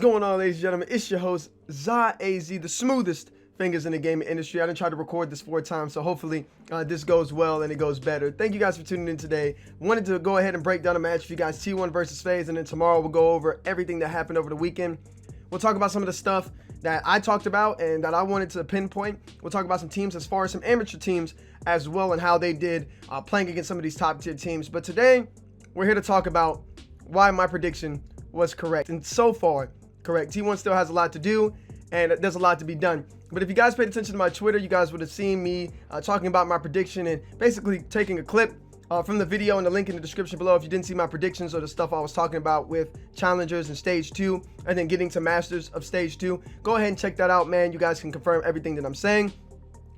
going on, ladies and gentlemen? It's your host, AZ, the smoothest fingers in the gaming industry. I didn't try to record this 4 times, so hopefully this goes well and it goes better. Thank you guys for tuning in today. Wanted to go ahead and break down a match for you guys, T1 versus FaZe, and then tomorrow we'll go over everything that happened over the weekend. We'll talk about some of the stuff that I talked about and that I wanted to pinpoint. We'll talk about some teams as far as some amateur teams as well and how they did playing against some of these top tier teams. But today, we're here to talk about why my prediction was correct, and so far correct. T1 still has a lot to do and there's a lot to be done, but if you guys paid attention to my Twitter, you guys would have seen me talking about my prediction and basically taking a clip from the video and the link in the description below. If you didn't see my predictions or the stuff I was talking about with challengers in stage 2 and then getting to masters of stage 2, go ahead and check that out, man. You guys can confirm everything that I'm saying,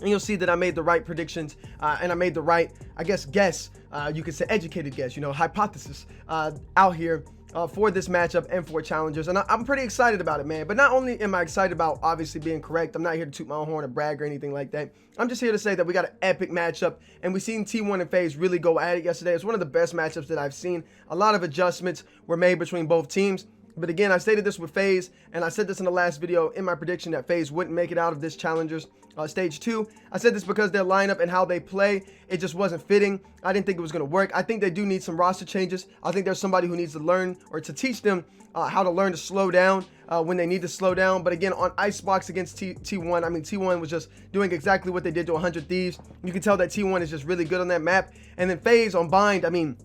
and you'll see that I made the right predictions and I made the right, I guess, guess. You could say educated guess, you know, hypothesis out here for this matchup and for challengers. And I'm pretty excited about it, man. But not only am I excited about obviously being correct, I'm not here to toot my own horn or brag or anything like that. I'm just here to say that we got an epic matchup, and we've seen T1 and FaZe really go at it yesterday. It's one of the best matchups that I've seen. A lot of adjustments were made between both teams. But again, I stated this with FaZe, and I said this in the last video in my prediction that FaZe wouldn't make it out of this challengers stage 2. I said this because their lineup and how they play, it just wasn't fitting. I didn't think it was going to work. I think they do need some roster changes. I think there's somebody who needs to learn or to teach them how to learn to slow down when they need to slow down. But again, on Icebox against T1, I mean, T1 was just doing exactly what they did to 100 Thieves. You can tell that T1 is just really good on that map. And then FaZe on Bind, I mean,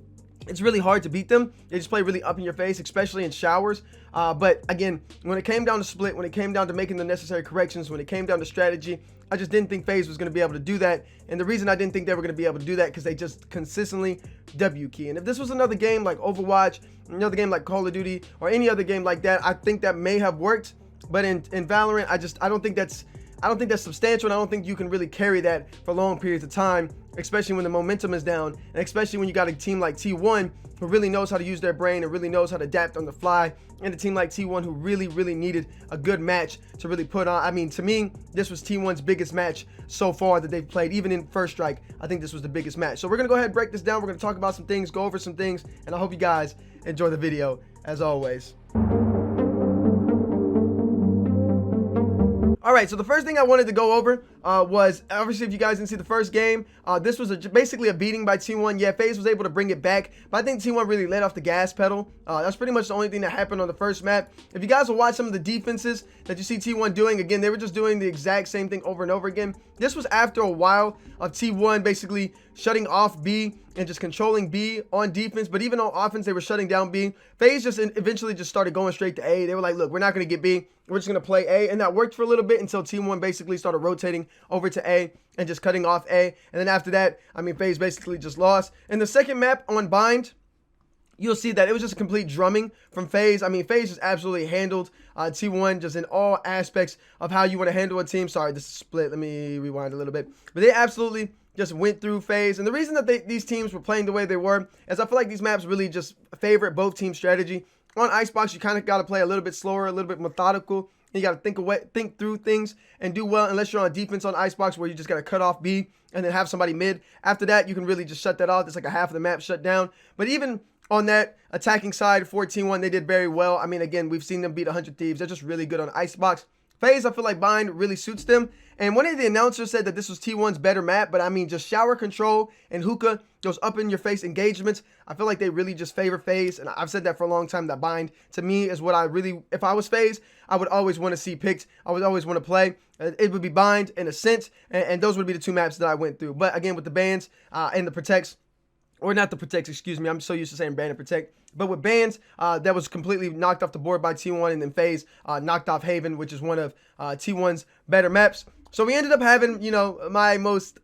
it's really hard to beat them. They just play really up in your face, especially in showers. But again, when it came down to split, when it came down to making the necessary corrections, when it came down to strategy, I just didn't think FaZe was going to be able to do that. And the reason I didn't think they were going to be able to do that because they just consistently W key. And if this was another game like Overwatch, another game like Call of Duty, or any other game like that, I think that may have worked. But in Valorant, I don't think that's substantial, and I don't think you can really carry that for long periods of time, especially when the momentum is down, and especially when you got a team like T1 who really knows how to use their brain and really knows how to adapt on the fly, and a team like T1 who really needed a good match to really put on. I mean, to me, this was T1's biggest match so far that they've played. Even in First Strike, I think this was the biggest match. So we're going to go ahead and break this down. We're going to talk about some things, go over some things, and I hope you guys enjoy the video as always. All right, so the first thing I wanted to go over was, obviously, if you guys didn't see the first game, this was basically a beating by T1. Yeah, FaZe was able to bring it back, but I think T1 really let off the gas pedal. That's pretty much the only thing that happened on the first map. If you guys will watch some of the defenses that you see T1 doing, again, they were just doing the exact same thing over and over again. This was after a while of T1 basically shutting off B and just controlling B on defense, but even on offense, they were shutting down B. FaZe just eventually just started going straight to A. They were like, look, we're not going to get B. We're just going to play A, and that worked for a little bit until T1 basically started rotating over to A and just cutting off A. And then after that, I mean, FaZe basically just lost. In the second map on Bind, you'll see that it was just a complete drumming from FaZe. I mean, FaZe just absolutely handled T1 just in all aspects of how you want to handle a team. Sorry, this is split. Let me rewind a little bit. But they absolutely just went through FaZe. And the reason that these teams were playing the way they were is I feel like these maps really just favor both team strategy. On Icebox, you kind of got to play a little bit slower, a little bit methodical. You got to think through things and do well, unless you're on defense on Icebox where you just got to cut off B and then have somebody mid. After that, you can really just shut that off. It's like a half of the map shut down. But even on that attacking side, 14-1, they did very well. I mean, again, we've seen them beat 100 Thieves. They're just really good on Icebox. FaZe, I feel like Bind really suits them. And one of the announcers said that this was T1's better map, but I mean, just shower control and hookah, those up in your face engagements, I feel like they really just favor FaZe. And I've said that for a long time, that Bind to me is what I really, if I was FaZe, I would always want to see picked. I would always want to play. It would be Bind in a sense, and those would be the 2 maps that I went through. But again, with the bans and the protects, or not the protects, excuse me, I'm so used to saying ban and protect. But with bans, that was completely knocked off the board by T1, and then FaZe knocked off Haven, which is one of T1's better maps. So we ended up having, you know, my most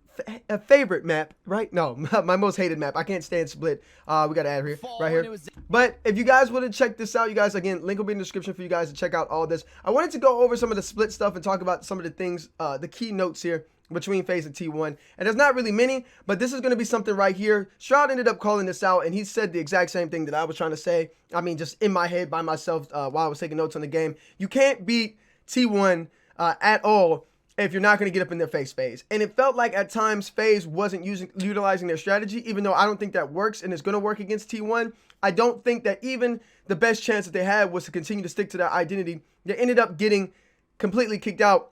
favorite map, right? No, my most hated map. I can't stand split. We got to add here, right here. But if you guys want to check this out, you guys, again, link will be in the description for you guys to check out all this. I wanted to go over some of the split stuff and talk about some of the things, the key notes here between FaZe and T1. And there's not really many, but this is going to be something right here. Stroud ended up calling this out, and he said the exact same thing that I was trying to say. I mean, just in my head by myself while I was taking notes on the game. You can't beat T1 at all if you're not going to get up in their face, FaZe. And it felt like at times FaZe wasn't utilizing their strategy, even though I don't think that works and it's going to work against T1. I don't think that even the best chance that they had was to continue to stick to their identity. They ended up getting completely kicked out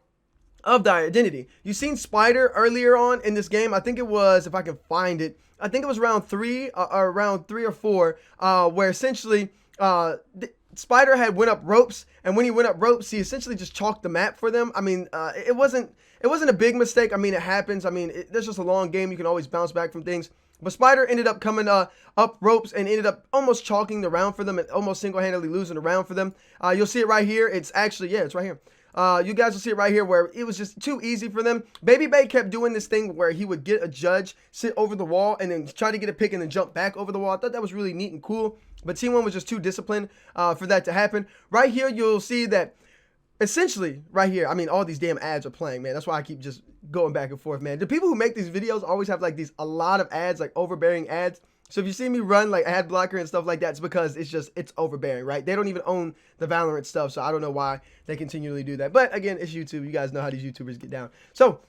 of the identity. You seen Spider earlier on in this game. I think it was, if I can find it, I think it was round 3 or 4, where essentially Spider had went up ropes, and when he went up ropes, he essentially just chalked the map for them. I mean, it wasn't a big mistake. I mean, it happens. I mean, there's just a long game. You can always bounce back from things. But Spider ended up coming up ropes and ended up almost chalking the round for them and almost single-handedly losing the round for them. You'll see it right here. It's actually, yeah, it's right here. You guys will see it right here where it was just too easy for them. Baby Bay kept doing this thing where he would get a judge, sit over the wall, and then try to get a pick and then jump back over the wall. I thought that was really neat and cool, but T1 was just too disciplined for that to happen. Right here, you'll see that essentially right here, I mean, all these damn ads are playing, man. That's why I keep just going back and forth, man. The people who make these videos always have like a lot of ads, like overbearing ads. So if you see me run like ad blocker and stuff like that, it's because it's overbearing, right? They don't even own the Valorant stuff, so I don't know why they continually do that. But again, it's YouTube. You guys know how these YouTubers get down. So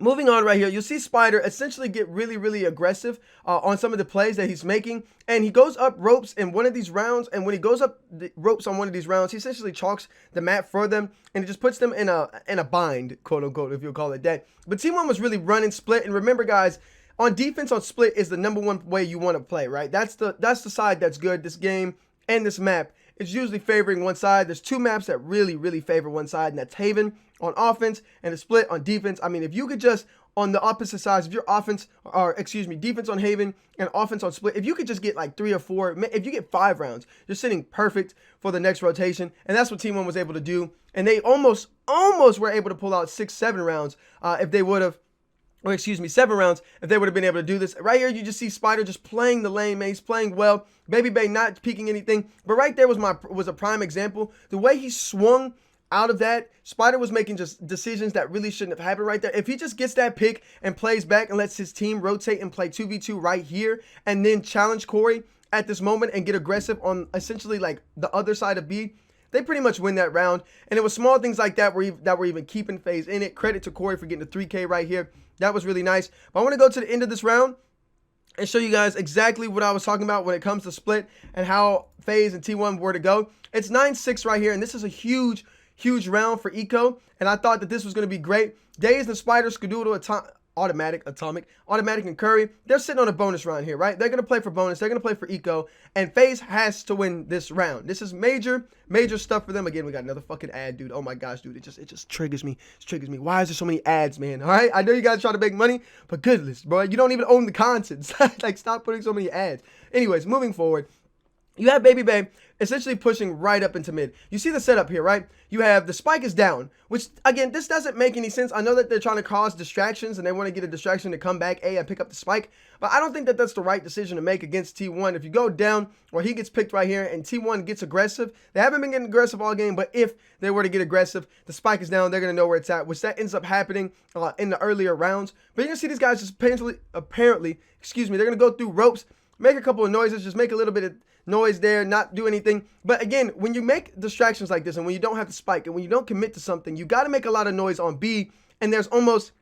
moving on right here, you'll see Spider essentially get really, really aggressive on some of the plays that he's making. And he goes up ropes in one of these rounds. And when he goes up the ropes on one of these rounds, he essentially chalks the map for them. And it just puts them in a bind, quote unquote, if you'll call it that. But T1 was really running split. And remember, guys, on defense on split is the #1 way you want to play, right? That's the side that's good. This game and this map is usually favoring one side. There's 2 maps that really, really favor one side, and that's Haven on offense and the split on defense. I mean, if you could just, on the opposite sides, if your defense on Haven and offense on split, if you could just get like 3 or 4, if you get 5 rounds, you're sitting perfect for the next rotation. And that's what T1 was able to do. And they almost were able to pull out 6, 7 rounds if they would have. Or 7 rounds if they would have been able to do this. Right here, you just see Spider just playing the lane, man. He's playing well. Baby Bay not peeking anything. But right there was a prime example. The way he swung out of that, Spider was making just decisions that really shouldn't have happened right there. If he just gets that pick and plays back and lets his team rotate and play 2v2 right here and then challenge Corey at this moment and get aggressive on essentially like the other side of B, they pretty much win that round. And it was small things like that that were even keeping FaZe in it. Credit to Corey for getting a 3K right here. That was really nice. But I want to go to the end of this round and show you guys exactly what I was talking about when it comes to split and how FaZe and T1 were to go. It's 9-6 right here, and this is a huge round for Eco. And I thought that this was going to be great. Daze and Spider, Skadoodle, Automatic, and Curry, they're sitting on a bonus round here, right? They're going to play for bonus. They're going to play for Eco. And FaZe has to win this round. This is major stuff for them. Again, we got another fucking ad, dude. Oh my gosh, dude. It just triggers me. It triggers me. Why is there so many ads, man? All right? I know you guys try to make money, but goodness, bro. You don't even own the content. Like, stop putting so many ads. Anyways, moving forward. You have Baby Bay essentially pushing right up into mid. You see the setup here, right? You have the spike is down, which, again, this doesn't make any sense. I know that they're trying to cause distractions and they want to get a distraction to come back A and pick up the spike, but I don't think that that's the right decision to make against T1. If you go down or he gets picked right here and T1 gets aggressive, they haven't been getting aggressive all game, but if they were to get aggressive, the spike is down, they're going to know where it's at, which that ends up happening in the earlier rounds. But you're going to see these guys just apparently, they're going to go through ropes, make a couple of noises, just make a little bit of noise there, not do anything. But again, when you make distractions like this and when you don't have the spike and when you don't commit to something, you got to make a lot of noise on B, and there's almost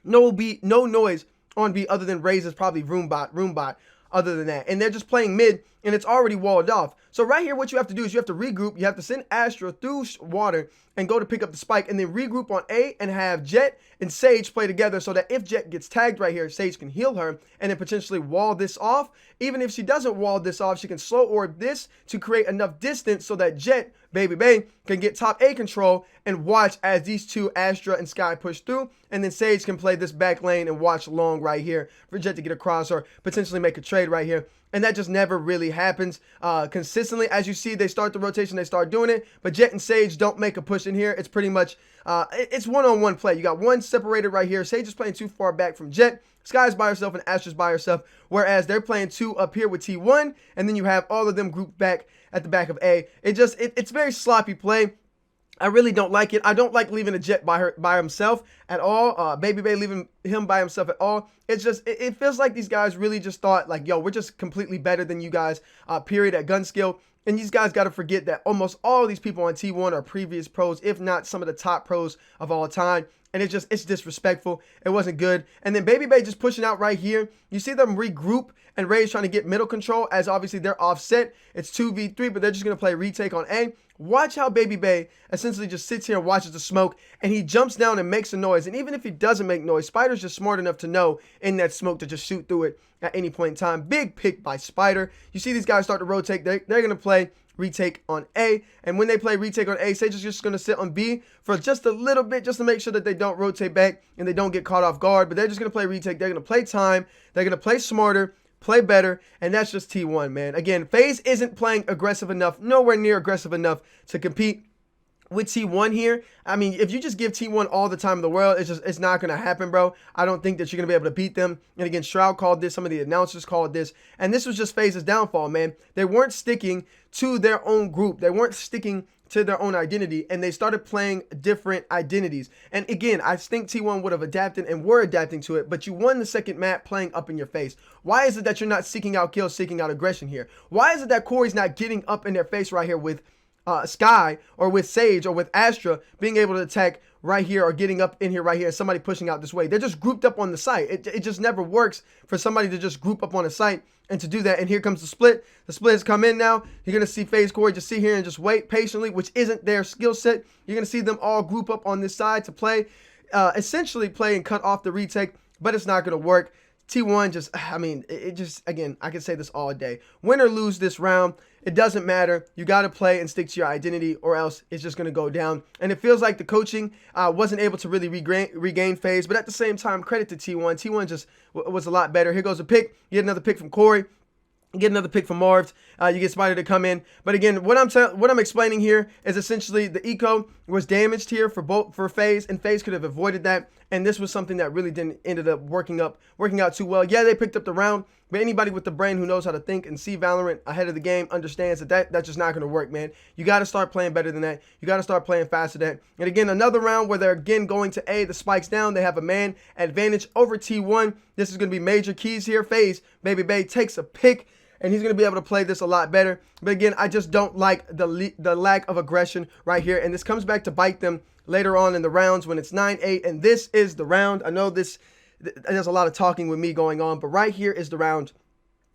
no noise on B other than Raze's probably room bot other than that. And they're just playing mid and it's already walled off. So right here, what you have to do is you have to regroup. You have to send Astra through water and go to pick up the spike, and then regroup on A and have Jet and Sage play together so that if Jet gets tagged right here, Sage can heal her and then potentially wall this off. Even if she doesn't wall this off, she can slow orb this to create enough distance so that Jet, Baby Bay, can get top A control and watch as these two, Astra and Sky, push through, and then Sage can play this back lane and watch long right here for Jet to get across or potentially make a trade right here. And that just never really happens consistently. As you see, they start the rotation, they start doing it, but Jet and Sage don't make a push in here. It's pretty much, it's one-on-one play. You got one separated right here. Sage is playing too far back from Jet. Sky's by herself and Astra's by herself, whereas they're playing 2 up here with T1, and then you have all of them grouped back at the back of A. It's very sloppy play. I really don't like it. I don't like leaving a Jet by himself at all. Baby Bay leaving him by himself at all. It's just, it feels like these guys really just thought like, yo, we're just completely better than you guys, period, at gun skill. And these guys got to forget that almost all these people on T1 are previous pros, if not some of the top pros of all time. And it's disrespectful. It wasn't good. And then Baby Bay just pushing out right here. You see them regroup, and Ray's trying to get middle control, as obviously they're offset. It's 2v3, but they're just going to play retake on A. Watch how Baby Bay essentially just sits here and watches the smoke, and he jumps down and makes a noise. And even if he doesn't make noise, Spider's just smart enough to know in that smoke to just shoot through it at any point in time. Big pick by Spider. You see these guys start to rotate. They're going to play retake on A, and when they play retake on A, Sage is just going to sit on B for just a little bit, just to make sure that they don't rotate back and they don't get caught off guard. But they're just going to play retake. They're going to play time. They're going to play smarter, play better, and that's just T1, man. Again, FaZe isn't playing aggressive enough, nowhere near aggressive enough to compete with T1 here. I mean, if you just give T1 all the time in the world, it's not going to happen, bro. I don't think that you're going to be able to beat them. And again, Shroud called this, some of the announcers called this, and this was just FaZe's downfall, man. They weren't sticking to their own group. They weren't sticking to their own identity, and they started playing different identities. And again, I think T1 would have adapted and were adapting to it, but you won the second map playing up in your face. Why is it that you're not seeking out kills, seeking out aggression here? Why is it that Corey's not getting up in their face right here with Sky or with Sage or with Astra being able to attack right here, or getting up in here right here and somebody pushing out this way? They're just grouped up on the site. It just never works for somebody to just group up on a site and to do that. And here comes the split. The split has come in now. You're going to see FaZe Corey just sit here and just wait patiently, which isn't their skill set. You're going to see them all group up on this side to play, essentially play and cut off the retake, but it's not going to work. T1 just, I mean, it just, again, I could say this all day. Win or lose this round, it doesn't matter. You got to play and stick to your identity, or else it's just going to go down. And it feels like the coaching wasn't able to really regain FaZe, but at the same time, credit to T1. T1 just was a lot better. Here goes a pick. You get another pick from Corey. Get another pick from Marv. You get Spider to come in. But again, what I'm explaining here is essentially the eco was damaged here for FaZe, and FaZe could have avoided that. And this was something that really didn't ended up working out too well. Yeah, they picked up the round, but anybody with the brain who knows how to think and see Valorant ahead of the game understands that that's just not going to work, man. You got to start playing better than that. You got to start playing faster than that. And again, another round where they're again going to A. The spike's down. They have a man advantage over T1. This is going to be major keys here. FaZe, Baby Bay takes a pick, and he's going to be able to play this a lot better. But again, I just don't like the lack of aggression right here. And this comes back to bite them later on in the rounds when it's 9-8. And this is the round. I know there's a lot of talking with me going on, but right here is the round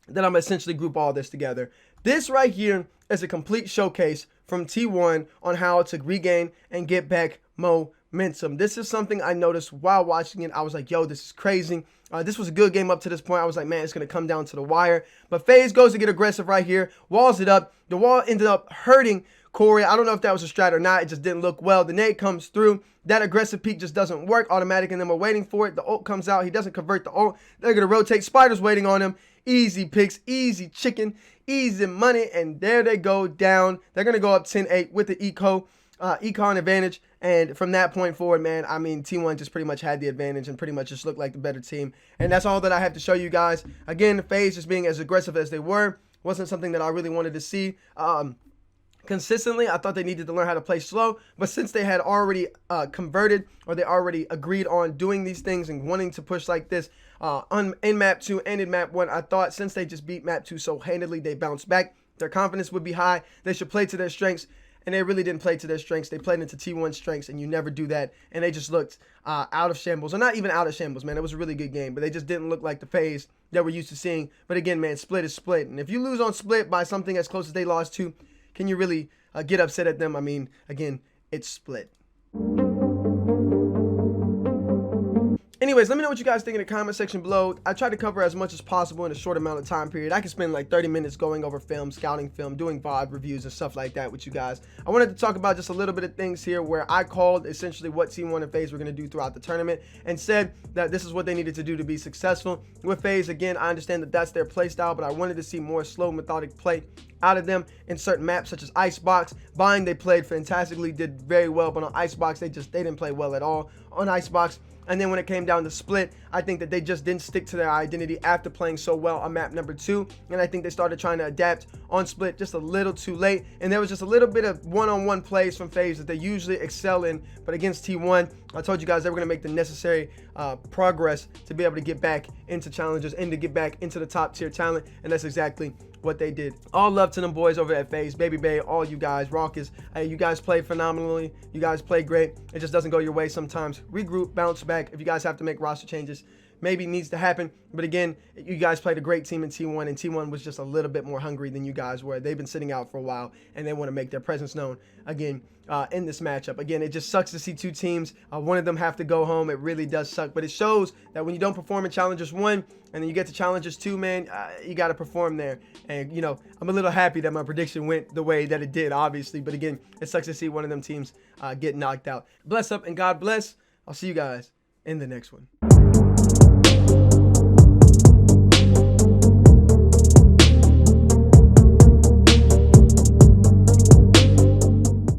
that I'm essentially group all this together. This right here is a complete showcase from T1 on how to regain and get back momentum. This is something I noticed while watching it. I was like, yo, this is crazy. This was a good game up to this point. I was like, man, it's going to come down to the wire. But FaZe goes to get aggressive right here, walls it up. The wall ended up hurting Corey. I don't know if that was a strat or not. It just didn't look well. The nade comes through. That aggressive peek just doesn't work. Automatic, and then we're waiting for it. The ult comes out. He doesn't convert the ult. They're going to rotate. Spider's waiting on him. Easy picks, easy chicken, easy money, and there they go down. They're going to go up 10-8 with the econ advantage. And from that point forward, man, I mean, T1 just pretty much had the advantage and pretty much just looked like the better team. And that's all that I have to show you guys. Again, FaZe just being as aggressive as they were wasn't something that I really wanted to see. Consistently, I thought they needed to learn how to play slow, but since they had already converted, or they already agreed on doing these things and wanting to push like this in map 2 and in map 1, I thought since they just beat map 2 so handedly, they bounced back. Their confidence would be high. They should play to their strengths, and they really didn't play to their strengths. They played into T1's strengths, and you never do that. And they just looked out of shambles, or not even out of shambles, man. It was a really good game, but they just didn't look like the FaZe that we're used to seeing. But again, man, split is split, and if you lose on split by something as close as they lost to, can you really get upset at them? I mean, again, it's split. Anyways, let me know what you guys think in the comment section below. I tried to cover as much as possible in a short amount of time period. I can spend like 30 minutes going over film, scouting film, doing VOD reviews and stuff like that with you guys. I wanted to talk about just a little bit of things here where I called essentially what T1 and FaZe were going to do throughout the tournament and said that this is what they needed to do to be successful. With FaZe, again, I understand that that's their play style, but I wanted to see more slow, methodic play out of them in certain maps such as Icebox. Bind, they played fantastically, did very well, but on Icebox, they didn't play well at all on Icebox. And then when it came down to split, I think that they just didn't stick to their identity after playing so well on map number 2. And I think they started trying to adapt on split just a little too late. And there was just a little bit of one-on-one plays from FaZe that they usually excel in. But against T1, I told you guys they were going to make the necessary progress to be able to get back into challenges and to get back into the top tier talent. And that's exactly what they did. All love to them boys over at FaZe, Baby Bay, all you guys, Raucous. Hey, you guys play phenomenally. You guys play great. It just doesn't go your way sometimes. Regroup, bounce back. If you guys have to make roster changes, maybe needs to happen. But again, you guys played a great team in T1, and T1 was just a little bit more hungry than you guys were. They've been sitting out for a while, and they want to make their presence known again in this matchup. Again, it just sucks to see two teams. One of them have to go home. It really does suck, but it shows that when you don't perform in Challengers 1, and then you get to Challengers 2, man, you got to perform there. And, you know, I'm a little happy that my prediction went the way that it did, obviously. But again, it sucks to see one of them teams get knocked out. Bless up and God bless. I'll see you guys in the next one.